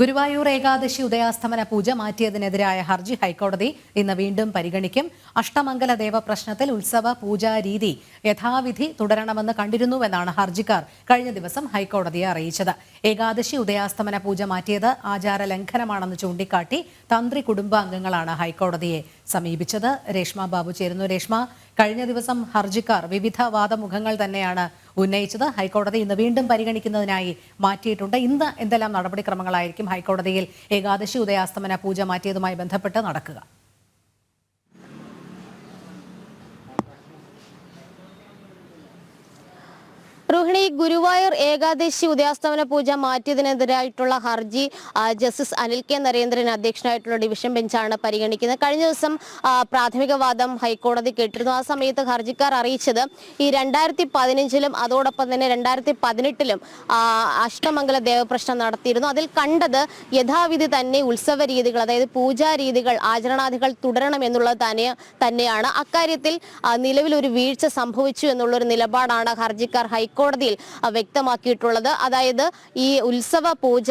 ഗുരുവായൂർ ഏകാദശി ഉദയാസ്തമന പൂജ മാറ്റിയതിനെതിരായ ഹർജി ഹൈക്കോടതി ഇന്ന് വീണ്ടും പരിഗണിക്കും. അഷ്ടമംഗല ദേവ പ്രശ്നത്തിൽ ഉത്സവ പൂജാ രീതി യഥാവിധി തുടരണമെന്ന് കണ്ടിരുന്നുവെന്നാണ് ഹർജിക്കാർ കഴിഞ്ഞ ദിവസം ഹൈക്കോടതിയെ അറിയിച്ചത്. ഏകാദശി ഉദയാസ്തമന പൂജ മാറ്റിയത് ആചാര ലംഘനമാണെന്ന് ചൂണ്ടിക്കാട്ടി തന്ത്രി കുടുംബാംഗങ്ങളാണ് ഹൈക്കോടതിയെ സമീപിച്ചത്. രേഷ്മ ബാബു ചേരുന്നു. രേഷ്മ, കഴിഞ്ഞ ദിവസം ഹർജിക്കാർ വിവിധ വാദമുഖങ്ങൾ തന്നെയാണ് ഉന്നയിച്ചത്. ഹൈക്കോടതി ഇന്ന് വീണ്ടും പരിഗണിക്കുന്നതിനായി മാറ്റിയിട്ടുണ്ട്. ഇന്ന് എന്തെല്ലാം നടപടിക്രമങ്ങളായിരിക്കും ഹൈക്കോടതിയിൽ ഏകാദശി ഉദയാസ്തമന പൂജ മാറ്റിയതുമായി ബന്ധപ്പെട്ട് നടക്കുക? രോഹിണി, ഗുരുവായൂർ ഏകാദശി ഉദയാസ്തമന പൂജ മാറ്റിയതിനെതിരായിട്ടുള്ള ഹർജി ജസ്റ്റിസ് അനിൽ കെ നരേന്ദ്രൻ അധ്യക്ഷനായിട്ടുള്ള ഡിവിഷൻ ബെഞ്ചാണ് പരിഗണിക്കുന്നത്. കഴിഞ്ഞ ദിവസം പ്രാഥമിക വാദം ഹൈക്കോടതി കേട്ടിരുന്നു. ആ സമയത്ത് ഹർജിക്കാർ അറിയിച്ചത് ഈ 2015-ലും അതോടൊപ്പം തന്നെ 2018-ലും അഷ്ടമംഗല ദേവപ്രശ്നം നടത്തിയിരുന്നു. അതിൽ കണ്ടത് യഥാവിധി തന്നെ ഉത്സവ രീതികൾ, അതായത് പൂജാ രീതികൾ, ആചരണാദികൾ തുടരണം എന്നുള്ളത് തന്നെയാണ്. അക്കാര്യത്തിൽ നിലവിൽ ഒരു വീഴ്ച സംഭവിച്ചു എന്നുള്ളൊരു നിലപാടാണ് ഹർജിക്കാർ ഹൈക്കോടതിയിൽ വ്യക്തമാക്കിയിട്ടുള്ളത്. അതായത് ഈ ഉത്സവ പൂജ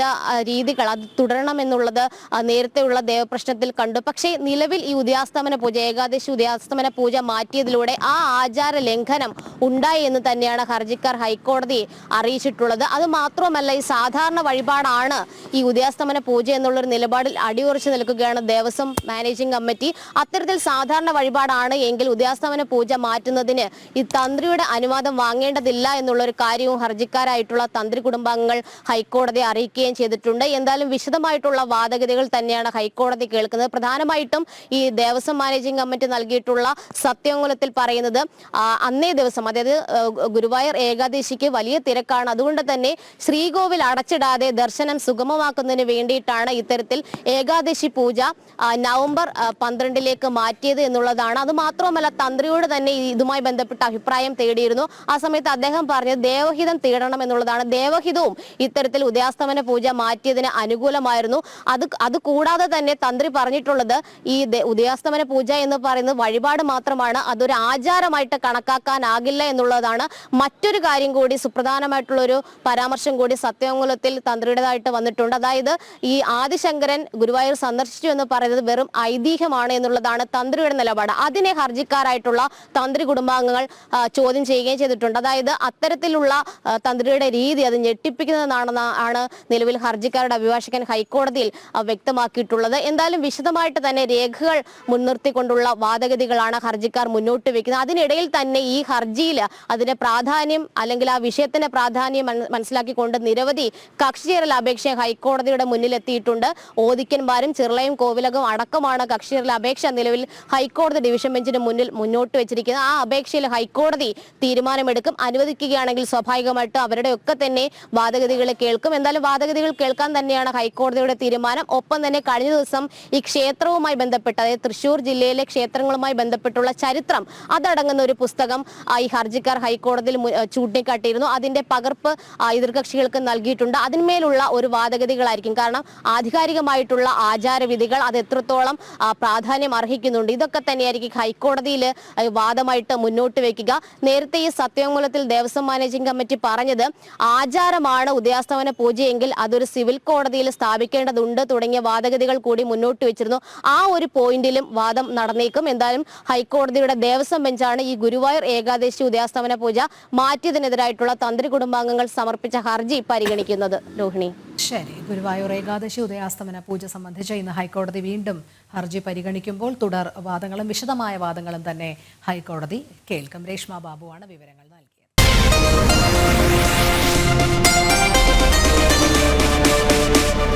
രീതികൾ അത് തുടരണമെന്നുള്ളത് നേരത്തെയുള്ള ദേവപ്രശ്നത്തിൽ കണ്ടു. പക്ഷേ നിലവിൽ ഈ ഉദയാസ്തമന പൂജ, ഏകാദശി ഉദയാസ്തമന പൂജ മാറ്റിയതിലൂടെ ആ ആചാര ലംഘനം ഉണ്ടായി എന്ന് തന്നെയാണ് ഹർജിക്കാർ ഹൈക്കോടതിയെ അറിയിച്ചിട്ടുള്ളത്. അത് മാത്രമല്ല, ഈ സാധാരണ വഴിപാടാണ് ഈ ഉദയാസ്തമന പൂജ എന്നുള്ളൊരു നിലപാടിൽ അടിയുറച്ചു നിൽക്കുകയാണ് ദേവസ്വം മാനേജിംഗ് കമ്മിറ്റി. അത്തരത്തിൽ സാധാരണ വഴിപാടാണ് എങ്കിൽ ഉദയാസ്തമന പൂജ മാറ്റുന്നതിന് ഈ തന്ത്രിയുടെ അനുവാദം വാങ്ങേണ്ടതില്ല എന്നുള്ളൊരു കാര്യവും ഹർജിക്കാരായിട്ടുള്ള തന്ത്രി കുടുംബാംഗങ്ങൾ ഹൈക്കോടതിയെ അറിയിക്കുകയും ചെയ്തിട്ടുണ്ട്. എന്തായാലും വിശദമായിട്ടുള്ള വാദഗതികൾ തന്നെയാണ് ഹൈക്കോടതി കേൾക്കുന്നത്. പ്രധാനമായിട്ടും ഈ ദേവസ്വം മാനേജിംഗ് കമ്മിറ്റി നൽകിയിട്ടുള്ള സത്യവാങ്മൂലത്തിൽ പറയുന്നത് അന്നേ ദിവസം, അതായത് ഗുരുവായൂർ ഏകാദശിക്ക് വലിയ തിരക്കാണ്, അതുകൊണ്ട് തന്നെ ശ്രീകോവിൽ അടച്ചിടാതെ ദർശനം സുഗമമാക്കുന്നതിന് വേണ്ടിയിട്ടാണ് ഇത്തരത്തിൽ ഏകാദശി പൂജ നവംബർ 12-ലേക്ക് മാറ്റിയത് എന്നുള്ളതാണ്. അത് മാത്രമല്ല, തന്ത്രിയോട് തന്നെ ഇതുമായി ബന്ധപ്പെട്ട അഭിപ്രായം തേടിയിരുന്നു. ആ സമയത്ത് അദ്ദേഹം പറഞ്ഞത് ദേവഹിതം തേടണം എന്നുള്ളതാണ്. ദേവഹിതവും ഇത്തരത്തിൽ ഉദയാസ്തമന പൂജ മാറ്റിയതിന് അനുകൂലമായിരുന്നു. അത് കൂടാതെ തന്നെ തന്ത്രി പറഞ്ഞിട്ടുള്ളത് ഈ ഉദയാസ്തമന പൂജ എന്ന് പറയുന്നത് വഴിപാട് മാത്രമാണ്, അതൊരു ആചാരമായിട്ട് കണക്കാക്കാനാകില്ല എന്നുള്ളതാണ്. മറ്റൊരു കാര്യം കൂടി, സുപ്രധാനമായിട്ടുള്ള ഒരു പരാമർശം കൂടി സത്യവാങ്മൂലത്തിൽ തന്ത്രിയുടേതായിട്ട് വന്നിട്ടുണ്ട്. അതായത് ഈ ആദിശങ്കരൻ ഗുരുവായൂർ സന്ദർശിച്ചു എന്ന് പറയുന്നത് വെറും ഐതിഹ്യമാണ് എന്നുള്ളതാണ് തന്ത്രിയുടെ നിലപാട്. അതിനെ ഹർജിക്കാരായിട്ടുള്ള തന്ത്രി കുടുംബാംഗങ്ങൾ ചോദ്യം ചെയ്യുകയും ചെയ്തിട്ടുണ്ട്. അതായത് അത്തരത്തിലുള്ള തന്ത്രിയുടെ രീതി അത് ഞെട്ടിപ്പിക്കുന്നതാണെന്നാണ് നിലവിൽ ഹർജിക്കാരുടെ അഭിഭാഷകൻ ഹൈക്കോടതിയിൽ വ്യക്തമാക്കിയിട്ടുള്ളത്. എന്തായാലും വിശദമായിട്ട് തന്നെ രേഖകൾ മുൻനിർത്തിക്കൊണ്ടുള്ള വാദഗതികളാണ് ഹർജിക്കാർ മുന്നോട്ട് വെക്കുന്നത്. അതിനിടയിൽ തന്നെ ഈ ഹർജിയിൽ അതിന്റെ പ്രാധാന്യം, അല്ലെങ്കിൽ ആ വിഷയത്തിന്റെ പ്രാധാന്യം മനസ്സിലാക്കിക്കൊണ്ട് നിരവധി കക്ഷിചേരൽ അപേക്ഷ ഹൈക്കോടതിയുടെ മുന്നിൽ എത്തിയിട്ടുണ്ട്. ഓദിക്കന്മാരും ചിറളയും കോവിലകവും അടക്കമാണ് കക്ഷിചേരൽ അപേക്ഷ നിലവിൽ ഹൈക്കോടതി ഡിവിഷൻ ബെഞ്ചിന് മുന്നിൽ മുന്നോട്ട് വെച്ചിരിക്കുന്നത്. ആ അപേക്ഷയിൽ ഹൈക്കോടതി തീരുമാനമെടുക്കും. അനുവദിക്കുകയാണെങ്കിൽ സ്വാഭാവികമായിട്ട് അവരുടെ ഒക്കെ തന്നെ വാദഗതികൾ കേൾക്കും. എന്തായാലും വാദഗതികൾ കേൾക്കാൻ തന്നെയാണ് ഹൈക്കോടതിയുടെ തീരുമാനം. ഒപ്പം തന്നെ കഴിഞ്ഞ ദിവസം ഈ ക്ഷേത്രവുമായി ബന്ധപ്പെട്ട്, അതായത് തൃശ്ശൂർ ജില്ലയിലെ ക്ഷേത്രങ്ങളുമായി ബന്ധപ്പെട്ടുള്ള ചരിത്രം അതടങ്ങുന്ന ഒരു പുസ്തകം ഈ ഹർജിക്കാർ ഹൈക്കോടതിയിൽ ചൂണ്ടിക്കാട്ടിയിരുന്നു. അതിന്റെ പകർപ്പ് എതിർകക്ഷികൾക്ക് നൽകിയിട്ടുണ്ട്. അതിന്മേലുള്ള ഒരു വാദഗതികളായിരിക്കും. കാരണം ആധികാരികമായിട്ടുള്ള ആചാരവിധികൾ അത് എത്രത്തോളം പ്രാധാന്യം അർഹിക്കുന്നുണ്ട്, ഇതൊക്കെ തന്നെയായിരിക്കും ഹൈക്കോടതിയിൽ വാദമായിട്ട് മുന്നോട്ട് വെക്കുക. നേരത്തെ ഈ സത്യവാങ്മൂലത്തിൽ ദേവസ്വം മാനേജിംഗ് കമ്മിറ്റി പറഞ്ഞത് ആചാരമാണ് ഉദയാസ്തമന പൂജയെങ്കിൽ അതൊരു സിവിൽ കോടതിയിൽ സ്ഥാപിക്കേണ്ടതുണ്ട് തുടങ്ങിയ വാദഗതികൾ കൂടി മുന്നോട്ട് വെച്ചിരുന്നു. ആ ഒരു പോയിന്റിലും വാദം നടന്നേക്കും. എന്തായാലും ഹൈക്കോടതിയുടെ ദേവസ്വം ബെഞ്ചാണ് ഈ ഗുരുവായൂർ ഏകാദശി ഉദയാസ്തമന പൂജ മാറ്റിയതിനെതിരായിട്ടുള്ള തന്ത്രി കുടുംബാംഗങ്ങൾ സമർപ്പിച്ച ഹർജി പരിഗണിക്കുന്നത്. രോഹിണി, ശരി. ഗുരുവായൂർ ഏകാദശി ഉദയാസ്തമന പൂജ സംബന്ധിച്ച് ഇന്ന് ഹൈക്കോടതി വീണ്ടും ഹർജി പരിഗണിക്കുമ്പോൾ തുടർ വാദങ്ങളും വിശദമായ വാദങ്ങളും തന്നെ ഹൈക്കോടതി കേൾക്കും. രേഷ്മ ബാബുവാണ് വിവരങ്ങൾ നൽകിയത്.